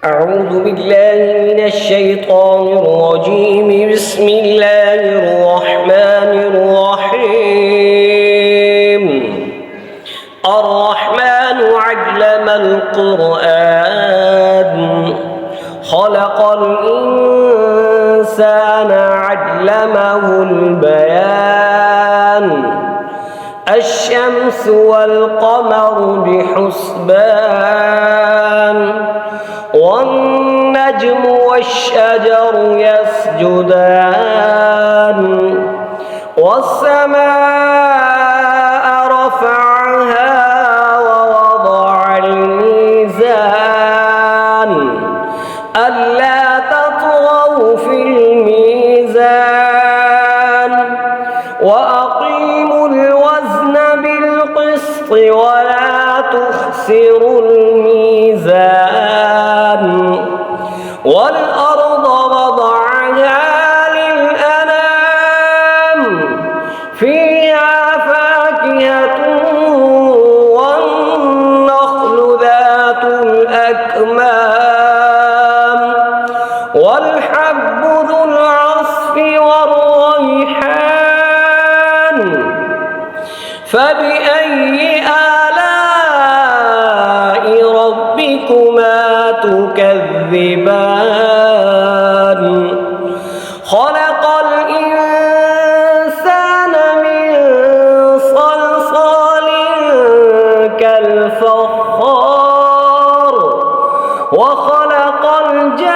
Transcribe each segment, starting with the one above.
أعوذ بالله من الشيطان الرجيم. بسم الله الرحمن الرحيم. الرحمن علم القرآن خلق الإنسان علمه البيان. الشمس والقمر بحسبان والنجم والشجر يسجدان والسماء رفعها ووضع الميزان ألا تطغوا في الميزان وأقيموا الوزن بالقسط ولا تخسروا الميزان والأرض وضعها للأنام فيها فاكهة والنخل ذات الأكمام والحب ذو العصف والريحان. فبأي آلاء ربكما تكذبان؟ خلق الإنسان من صلصال كالفخار وخلق الجان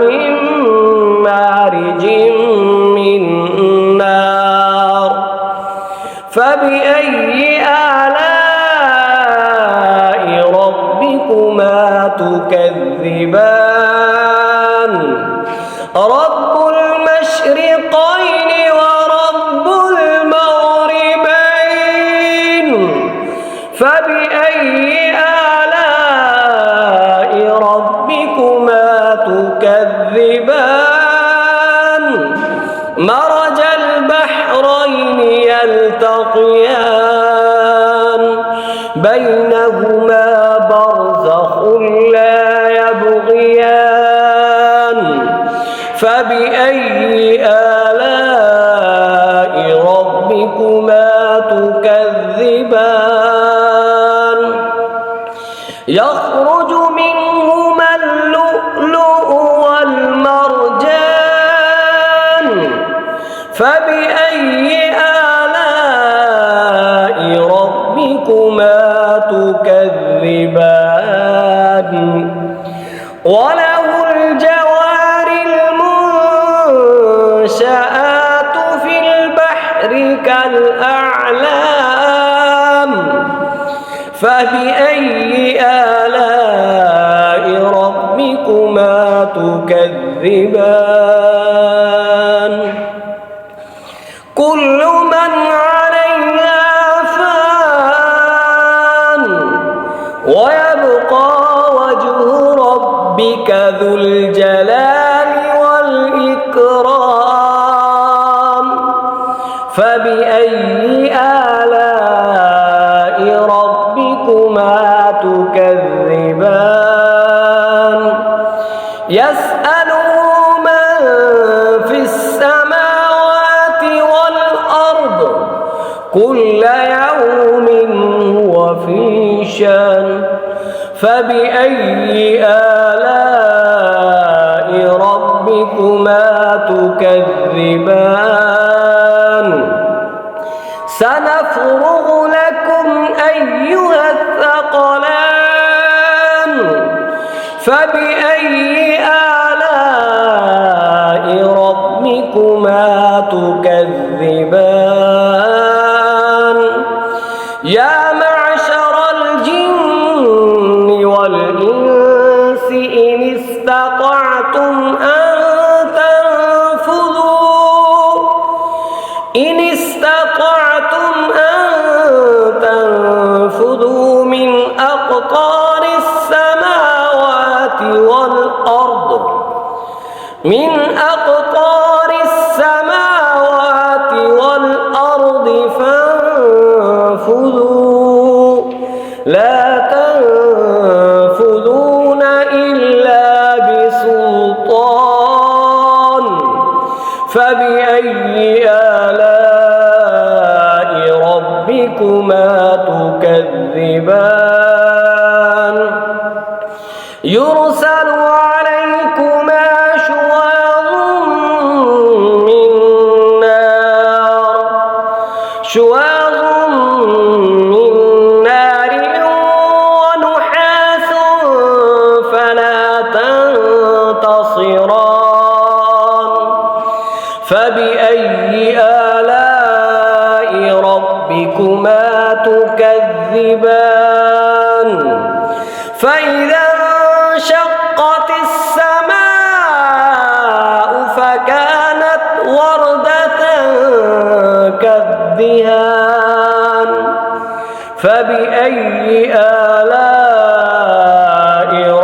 من مارج من نار. فبأي آلاء ربكما تكذبان؟ رب المشرقين ورب المغربين. فبأي آلاء ربكما تكذبان؟ مرج البحرين يلتقيان بينهما برزخ لا يبغيان. فبأي آلاء ربكما تكذبان؟ يخرج منهما اللؤلؤ والمرجان. فبأي آلاء ربكما تكذبان؟ وله الجوار المنشآت في البحر كالأعلام. فبأي آلاء ربكما تكذبان؟ كل من عليها فان ويبقى وجه ربك ذو الجلال والإكرام. فبأي آلاء ربكما تكذبان؟ يسأله من في السماوات والأرض كل يوم هو في شأن. فبأي آلاء ربكما تكذبان؟ سنفرغ لكم أيها الثقلان. فبأي آلاء ربكما تكذبان؟ يا معشر الجن والإنس إن استطعتم أن تنفذوا من أقطار السماوات والأرض فانفذوا لا تنفذون فبأي آلاء ربكما تكذبان يرسل عليكما شواظ من نار ونحاس فلا تنتصران فبأي آلاء ربكما تكذبان فإذا انشقت السماء فكانت وردة كالدهان فبأي آلاء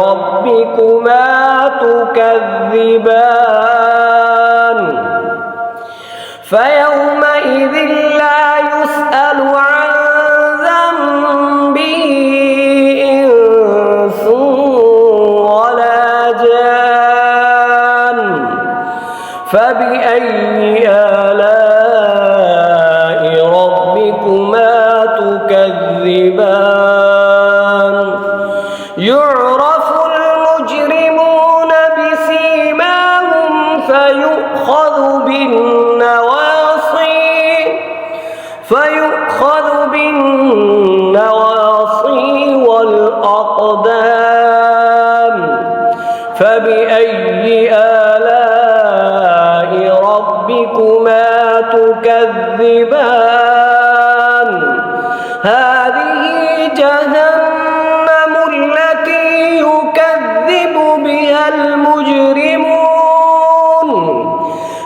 ربكما تكذبان فيومئذ لا يسأل عن ذنبه إنس ولا جان فبأي آلاء ربكما تكذبان يعرف المجرمون بسيماهم فيؤخذ بالنواصي والأقدام فبأي آلاء ربكما تكذبان هذه جهنم التي يكذب بها المجرمون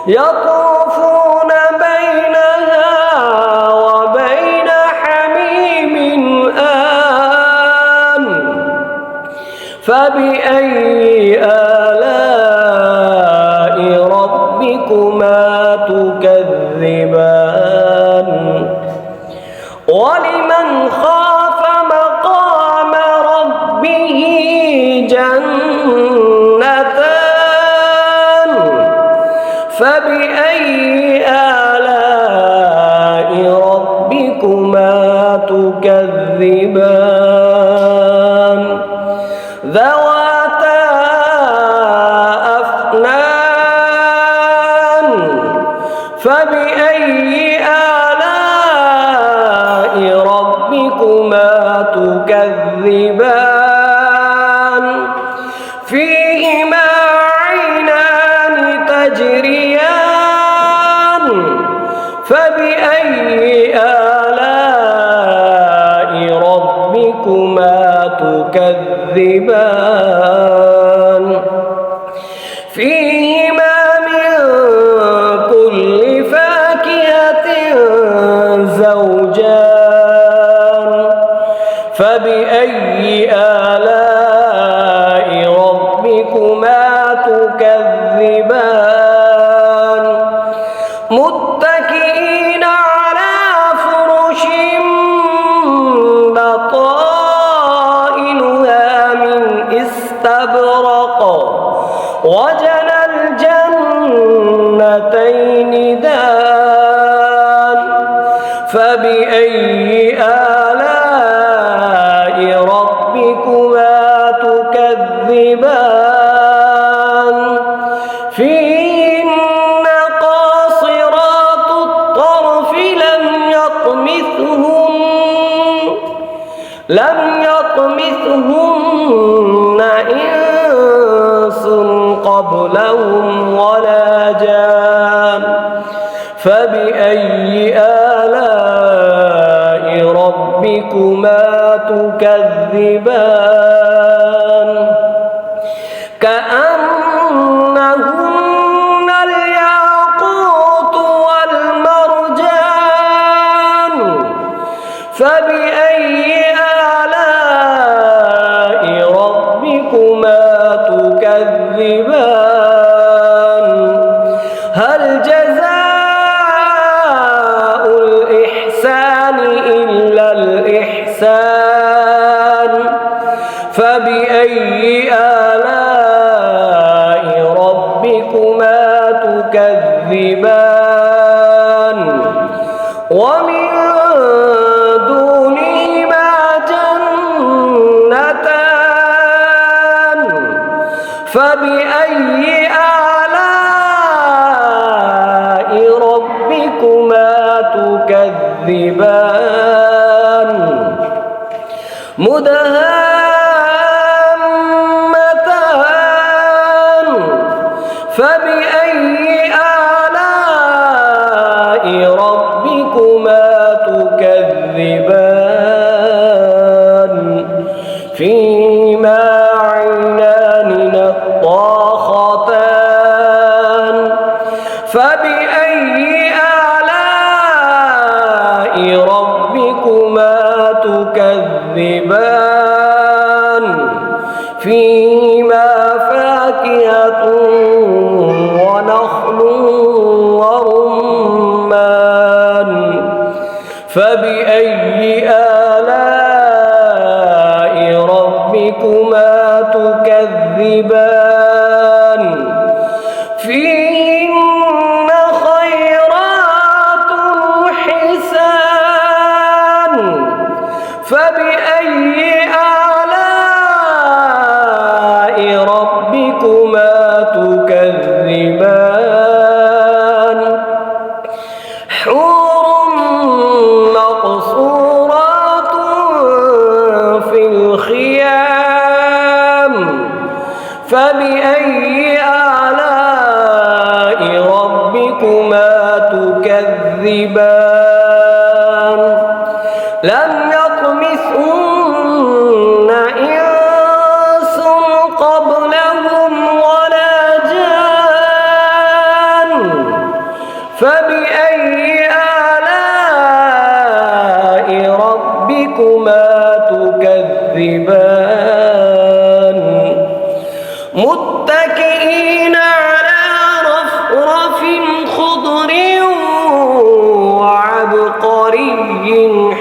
يطوفون بينها وبين حميم آن فبأي آلاء ربكما تكذبان ولمن خاف مقام ربه جنتان فبأي آلاء ربكما تكذبان ذواتا أفنان فبأي آلاء ربكما تكذبان فيهما عينان تجريان فبأي آلاء ربكما تكذبان فيهما من كل فاكهة زوجان فبأي آلاء ربكما تكذبان متكئين على فرش بطائنها من استبرق وجنى الجنتين دان فبأي آلاء ربكما تكذبان فيهن قاصرات الطرف لم يطمثهن إنس قبلهم ولا جان فبأي آلاء ربكما تكذبان كأنهن الياقوت والمرجان فبأي آلاء ربكما تكذبان هل جزاء الإحسان إلا الإحسان فبأي آلاء ربكما تكذبان فبأي آلاء ربكما تكذبان مدهامتان فبأي آلاء ربكما تكذبان فيما عينان نضاختان فبأي آلاء ربكما تكذبان فيما فاكهة ونخل ورمان فبأي آلاء ربكما تكذبان فيهن خيرات حسان فبأي آلاء ربكما تكذبان حور مقصورات في الخيام فبأي آلاء ربكما تكذبان لم يطمثهن إنس قبلهم ولا جان فبأي آلاء ربكما تكذبان متكئين على رفرف خضر وعبقري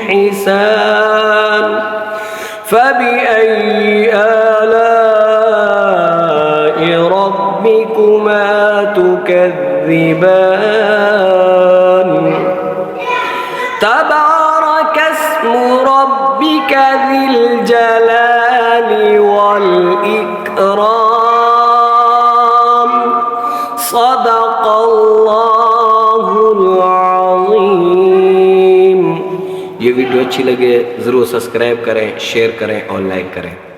حسان فبأي آلاء ربكما تكذبان تبارك اسم ربك ذي الجلال والإكرام صدق الله العظيم। ये वीडियो अच्छी लगे ज़रूर सब्सक्राइब करें, शेयर करें और लाइक करें।